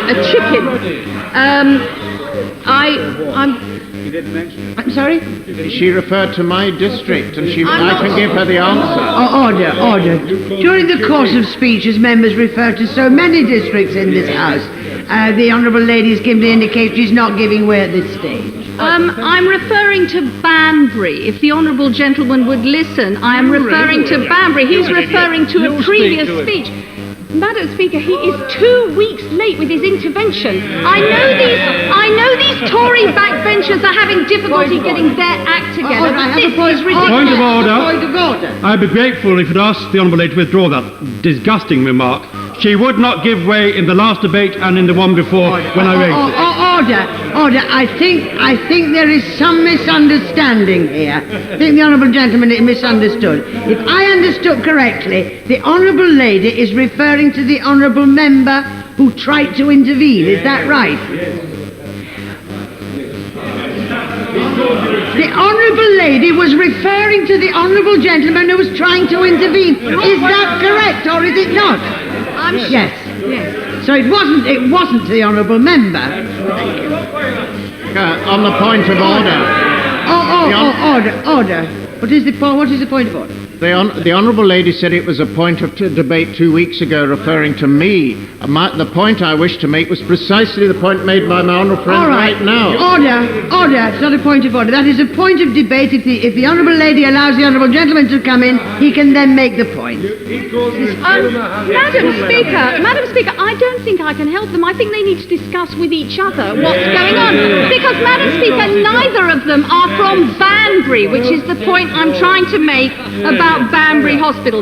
a chicken. I'm sorry? She referred to my district, and I can give her the answer. Order. During the course of speech, as members refer to so many districts in this House, the Honourable Lady has given to indicate she's not giving way at this stage. I'm referring to Banbury. If the honourable gentleman would listen, I am referring to Banbury. He's referring to a previous speech. Madam Speaker, he is 2 weeks late with his intervention. I know these Tory backbenchers are having difficulty getting their act together, but this is ridiculous. Point of order. I'd be grateful if you'd ask the Honourable Lady to withdraw that disgusting remark. She would not give way in the last debate and in the one before when I raised it. Order. I think there is some misunderstanding here. I think the Honourable Gentleman misunderstood. If I understood correctly, the Honourable Lady is referring to the Honourable Member who tried to intervene. Is that right? The Honourable Lady was referring to the Honourable Gentleman who was trying to intervene. Is that correct, or is it not? Yes. So it wasn't to the Honourable Member. On the point of order. Order. What is the point of order? The Honourable Lady said it was a point of debate 2 weeks ago, referring to me. The point I wished to make was precisely the point made by my honourable friend right now. Order. It's not a point of order. That is a point of debate. If the Honourable Lady allows the Honourable Gentleman to come in, he can then make the point. Madam Speaker, I don't think I can help them. I think they need to discuss with each other what's going on. Because, Madam Speaker, neither of them are from Banbury, which is the point I'm trying to make about Banbury Hospital.